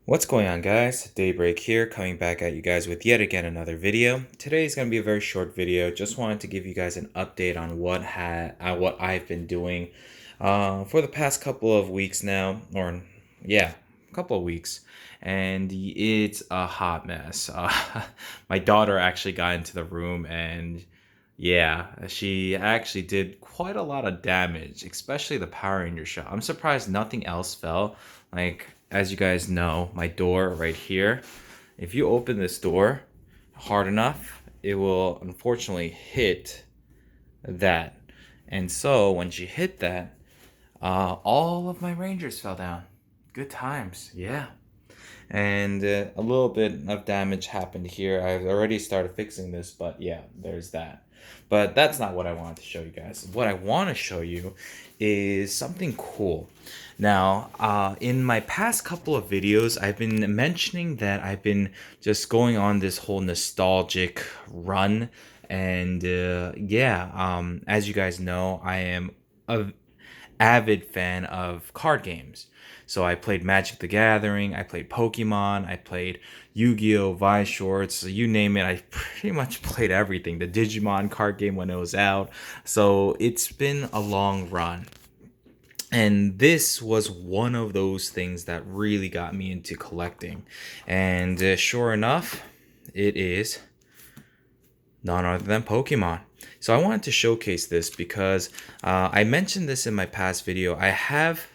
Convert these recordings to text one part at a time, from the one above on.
What's going on, guys? Daybreak here, coming back at you guys with yet again another video. Today is going to be a very short video. Just wanted to give you guys an update on what I've been doing for the past couple of weeks now, or yeah, a couple of weeks, and it's a hot mess. My daughter actually got into the room, and yeah, she actually did quite a lot of damage, especially the Power Ranger shell. I'm surprised nothing else fell. Like, as you guys know, my door right here, if you open this door hard enough, it will unfortunately hit that. And so when she hit that, all of my Rangers fell down. Good times, yeah. And a little bit of damage happened here. I've already started fixing this, but yeah, there's that. But that's not what I wanted to show you guys. What I want to show you is something cool. Now, in my past couple of videos, I've been mentioning that I've been just going on this whole nostalgic run. And yeah, as you guys know, I am a avid fan of card games. So I played Magic the Gathering, I played Pokemon, I played Yu-Gi-Oh! Vice Shorts, you name it. I pretty much played everything. The Digimon card game when it was out. So it's been a long run. And this was one of those things that really got me into collecting. And sure enough, it is none other than Pokemon. So I wanted to showcase this because I mentioned this in my past video. I have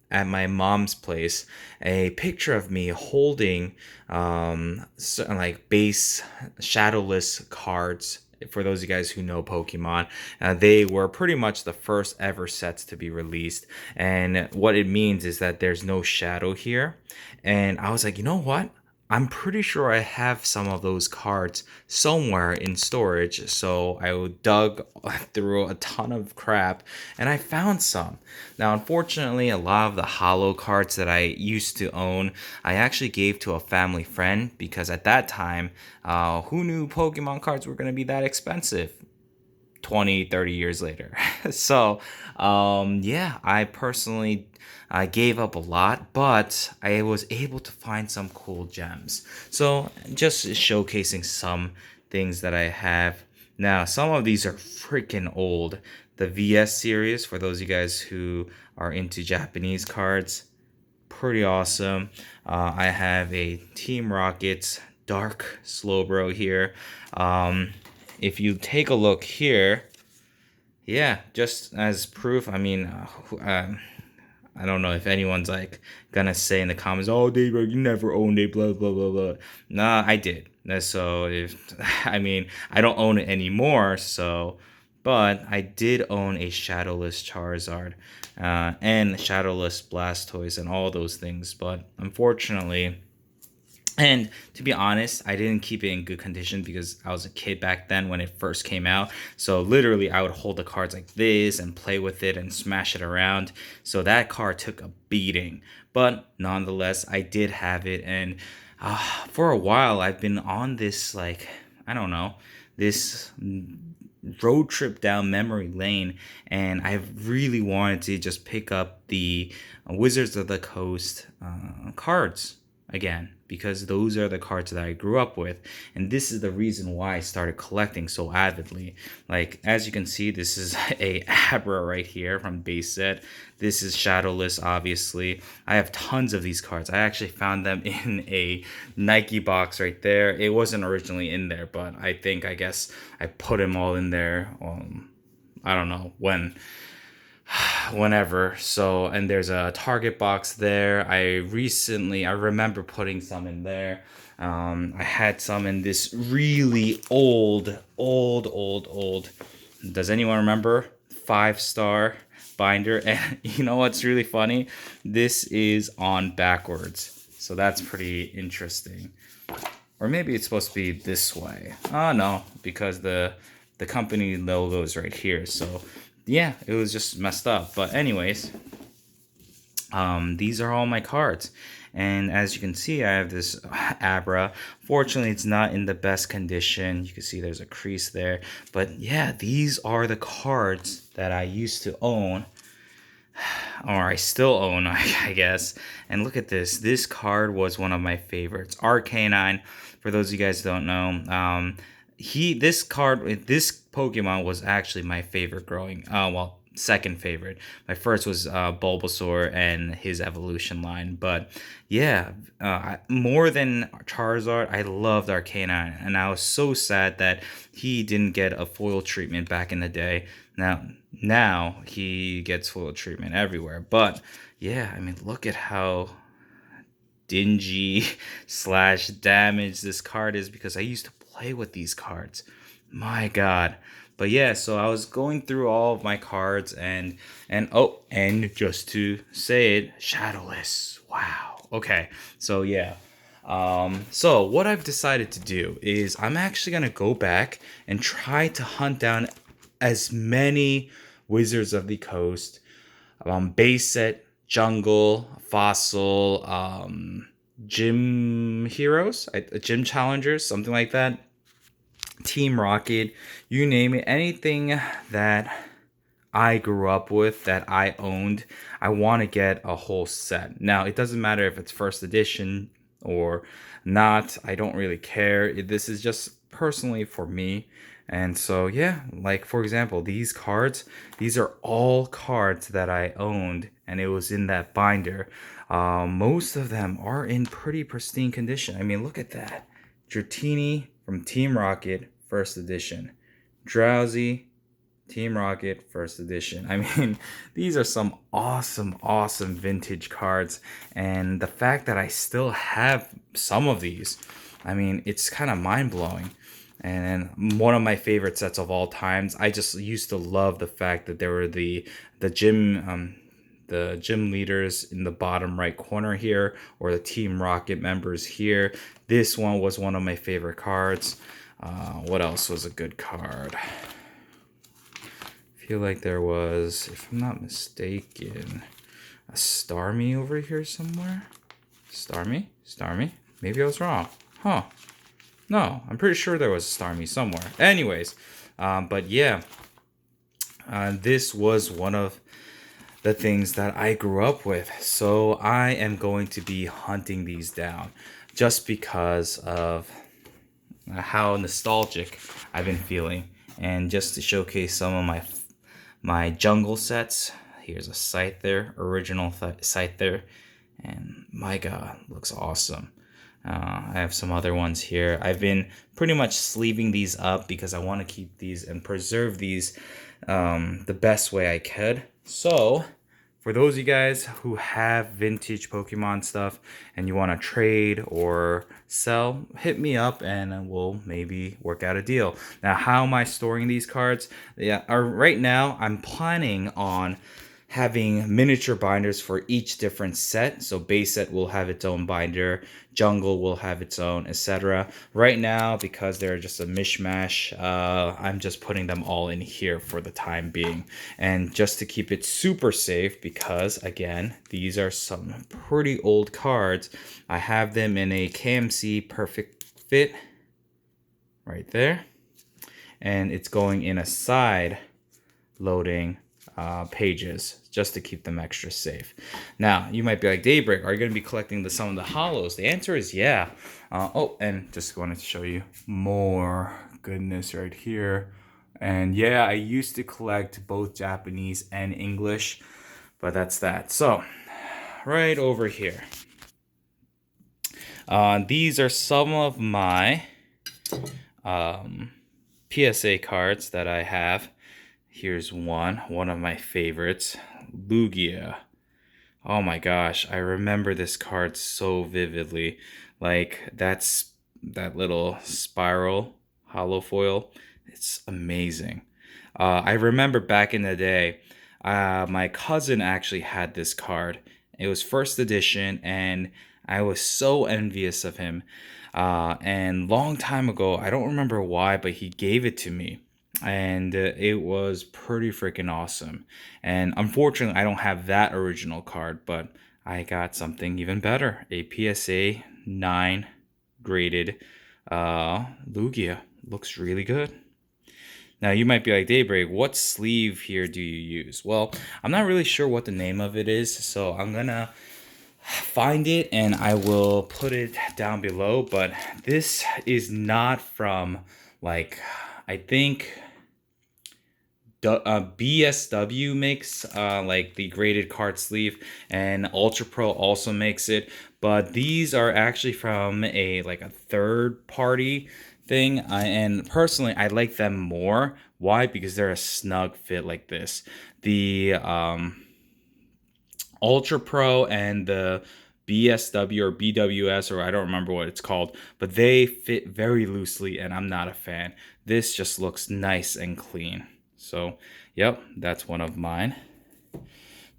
at my mom's place a picture of me holding certain like base shadowless cards. For those of you guys who know Pokemon, they were pretty much the first ever sets to be released. And what it means is that there's no shadow here. And I was like, you know what? I'm pretty sure I have some of those cards somewhere in storage. So I dug through a ton of crap and I found some. Now, unfortunately, a lot of the holo cards that I used to own, I actually gave to a family friend because at that time, who knew Pokemon cards were going to be that expensive? 20, 30 years later. So, yeah, I personally gave up a lot, but I was able to find some cool gems. So, just showcasing some things that I have. Now, some of these are freaking old. The VS series, for those of you guys who are into Japanese cards, pretty awesome. I have a Team Rockets Dark Slowbro here. If you take a look here, yeah, just as proof, I mean, I don't know if anyone's like gonna say in the comments, "Oh, David, you never owned it," blah blah blah blah. Nah, I did. So if I mean, I don't own it anymore. So, but I did own a Shadowless Charizard, and Shadowless Blastoise, and all those things. But unfortunately. And to be honest, I didn't keep it in good condition because I was a kid back then when it first came out. So literally, I would hold the cards like this and play with it and smash it around. So that card took a beating. But nonetheless, I did have it. And for a while, I've been on this, like, I don't know, this road trip down memory lane. And I really wanted to just pick up the Wizards of the Coast cards again because those are the cards that I grew up with, and this is the reason why I started collecting so avidly. Like, as you can see, this is a Abra right here from base set. This is Shadowless, obviously. I have tons of these cards. I actually found them in a Nike box right there. It wasn't originally in there, but I guess I put them all in there. I don't know whenever. So, and there's a Target box there. I remember putting some in there. I had some in this really old. Does anyone remember? 5-star binder. And you know what's really funny? This is on backwards. So that's pretty interesting. Or maybe it's supposed to be this way. Oh no, because the company logo is right here. So yeah, it was just messed up. But anyways, these are all my cards. And as you can see, I have this Abra. Fortunately, it's not in the best condition. You can see there's a crease there. But yeah, these are the cards that I used to own or I still own, I guess. And look at this. This card was one of my favorites. Arcanine, for those of you guys who don't know, this Pokemon was actually my favorite growing. Well, second favorite. My first was Bulbasaur and his evolution line, but yeah, more than Charizard, I loved Arcanine, and I was so sad that he didn't get a foil treatment back in the day. Now he gets foil treatment everywhere, but yeah, I mean, look at how dingy slash damaged this card is because I used to play with these cards. My God. But yeah, so I was going through all of my cards and just to say it, Shadowless. Wow. Okay. So yeah. So what I've decided to do is I'm actually gonna go back and try to hunt down as many Wizards of the Coast, base set, jungle, fossil, gym heroes, gym challengers, something like that. Team Rocket, you name it, anything that I grew up with that I owned, I want to get a whole set. Now, it doesn't matter if it's first edition or not, I don't really care. This is just personally for me. And so, yeah, like for example, these cards, these are all cards that I owned and it was in that binder. Most of them are in pretty pristine condition. I mean, look at that. Dratini from Team Rocket, first edition. Drowsy, Team Rocket, first edition. I mean, these are some awesome vintage cards. And the fact that I still have some of these, I mean, it's kind of mind-blowing. And one of my favorite sets of all times. I just used to love the fact that there were the gym leaders in the bottom right corner here, or the Team Rocket members here. This one was one of my favorite cards. What else was a good card? I feel like there was, if I'm not mistaken, a Starmie over here somewhere. Starmie? Maybe I was wrong. Huh. No, I'm pretty sure there was a Starmie somewhere. Anyways, but yeah, this was one of the things that I grew up with. So I am going to be hunting these down just because of how nostalgic I've been feeling, and just to showcase some of my jungle sets. Here's a Scyther, original Scyther, and my God, looks awesome. I have some other ones here. I've been pretty much sleeving these up because I want to keep these and preserve these the best way I could. So for those of you guys who have vintage Pokemon stuff and you want to trade or sell, hit me up and we'll maybe work out a deal. Now, how am I storing these cards? Yeah, right now I'm planning on having miniature binders for each different set. So base set will have its own binder, jungle will have its own, etc. Right now, because they're just a mishmash, I'm just putting them all in here for the time being. And just to keep it super safe, because again, these are some pretty old cards, I have them in a KMC Perfect Fit right there. And it's going in a side loading pages just to keep them extra safe. Now, you might be like, Daybreak, are you going to be collecting some of the hollows? The answer is yeah. Oh, and just wanted to show you more goodness right here. And yeah, I used to collect both Japanese and English, but that's that. So, right over here. These are some of my PSA cards that I have. Here's one of my favorites, Lugia. Oh my gosh, I remember this card so vividly. Like, that little spiral hollow foil, it's amazing. I remember back in the day, my cousin actually had this card. It was first edition, and I was so envious of him. And long time ago, I don't remember why, but he gave it to me. And it was pretty freaking awesome. And unfortunately, I don't have that original card, but I got something even better. A PSA 9 graded Lugia. Looks really good. Now you might be like, Daybreak, what sleeve here do you use? Well, I'm not really sure what the name of it is, so I'm gonna find it and I will put it down below. But this is not from, like, I think BSW makes like the graded card sleeve, and Ultra Pro also makes it, but these are actually from a third party thing, and personally I like them more. Why? Because they're a snug fit like this. The Ultra Pro and the BSW or BWS, or I don't remember what it's called, but they fit very loosely and I'm not a fan. This just looks nice and clean. So, yep, that's one of mine.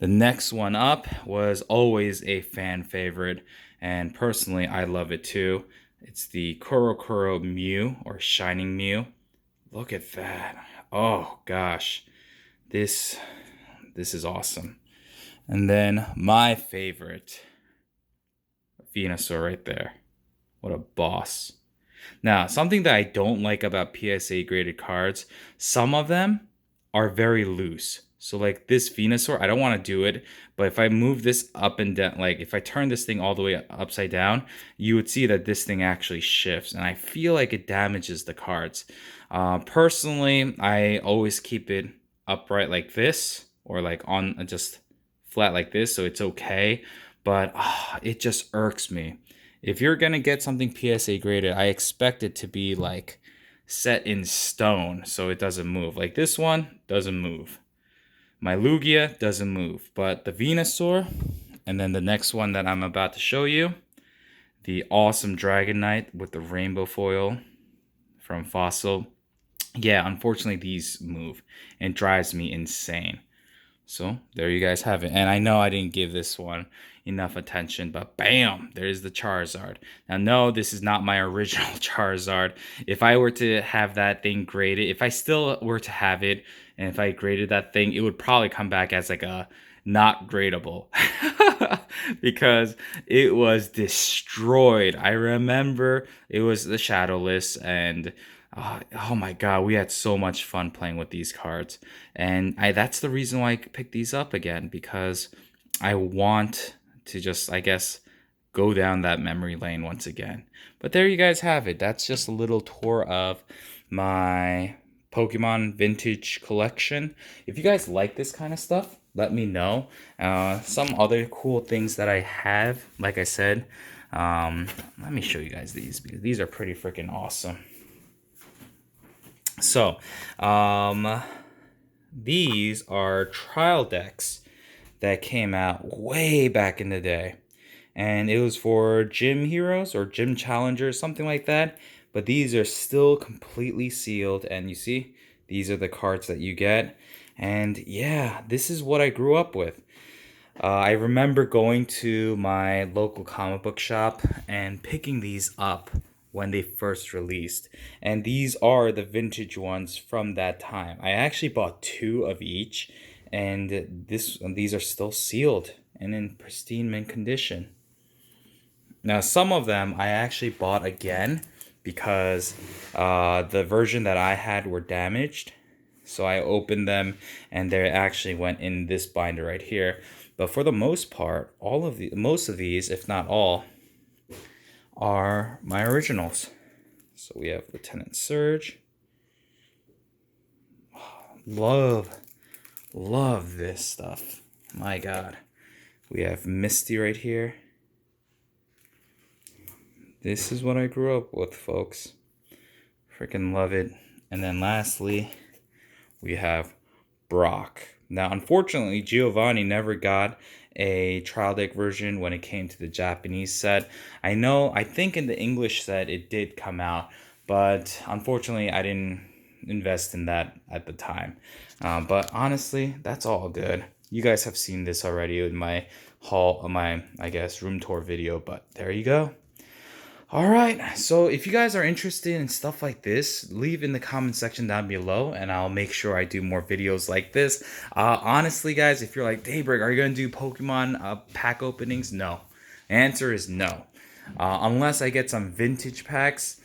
The next one up was always a fan favorite, and personally I love it too. It's the Kurokuro Mew, or Shining Mew. Look at that. Oh gosh. This is awesome. And then my favorite, Venusaur right there. What a boss. Now, something that I don't like about PSA graded cards, some of them are very loose. So like this Venusaur, I don't want to do it, but if I move this up and down, like if I turn this thing all the way upside down, you would see that this thing actually shifts, and I feel like it damages the cards. Personally, I always keep it upright like this, or like on just flat like this, so it's okay, but it just irks me. If you're gonna get something PSA graded, I expect it to be like set in stone so it doesn't move. Like this one doesn't move. My Lugia doesn't move, but the Venusaur, and then the next one that I'm about to show you, the awesome Dragonite with the rainbow foil from Fossil. Yeah, unfortunately these move and drives me insane. So there you guys have it. And I know I didn't give this one enough attention, but bam, there's the Charizard. Now, no, this is not my original Charizard. If I were to have that thing graded, if I still were to have it, and if I graded that thing, it would probably come back as like a not gradable because it was destroyed. I remember it was the Shadowless, and oh my god, we had so much fun playing with these cards. And that's the reason why I picked these up again, because I want to just, I guess, go down that memory lane once again. But there you guys have it. That's just a little tour of my Pokemon vintage collection. If you guys like this kind of stuff, let me know. Some other cool things that I have, like I said, let me show you guys these, because these are pretty freaking awesome. So, these are trial decks that came out way back in the day. And it was for gym heroes or gym challengers, something like that. But these are still completely sealed. And you see, these are the cards that you get. And yeah, this is what I grew up with. I remember going to my local comic book shop and picking these up when they first released. And these are the vintage ones from that time. I actually bought 2 of each, and these are still sealed and in pristine mint condition. Now, some of them I actually bought again because the version that I had were damaged. So I opened them and they actually went in this binder right here. But for the most part, most of these, if not all, are my originals. So we have Lieutenant Surge. Love this stuff. My God. We have Misty right here. This is what I grew up with, folks. Freaking love it. And then lastly, we have Brock. Now, unfortunately, Giovanni never got a trial deck version when it came to the Japanese set. I think in the English set it did come out, but unfortunately I didn't invest in that at the time. But honestly, that's all good. You guys have seen this already in my I guess, room tour video, but there you go. Alright, so if you guys are interested in stuff like this, leave in the comment section down below and I'll make sure I do more videos like this. Honestly, guys, if you're like, Daybreak, are you going to do Pokemon pack openings? No. The answer is no. Unless I get some vintage packs,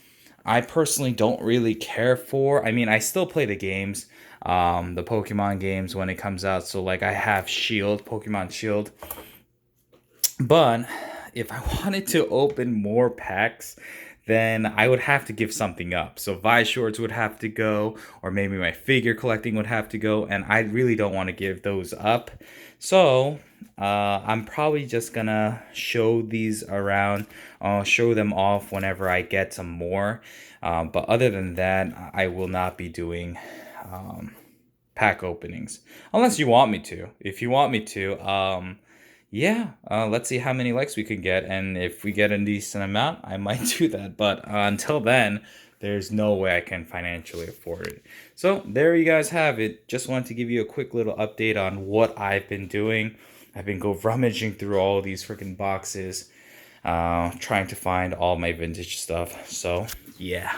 I personally don't really care for. I mean, I still play the games, the Pokemon games when it comes out. So like I have Shield, Pokemon Shield. But if I wanted to open more packs, then I would have to give something up. So Shorts would have to go, or maybe my figure collecting would have to go, and I really don't want to give those up. So I'm probably just gonna show these around, show them off whenever I get some more. But other than that, I will not be doing pack openings unless you want me to. If you want me to, yeah, let's see how many likes we can get, and if we get a decent amount, I might do that. But until then, there's no way I can financially afford it. So there you guys have it. Just wanted to give you a quick little update on what I've been doing. I've been rummaging through all these freaking boxes, trying to find all my vintage stuff. So yeah,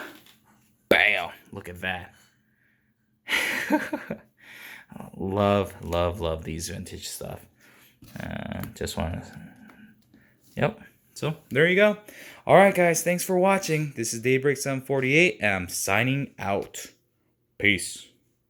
bam! Look at that. Love these vintage stuff. Just want to, yep. So there you go. All right, guys, thanks for watching. This is Daybreak 748, and I'm signing out. Peace.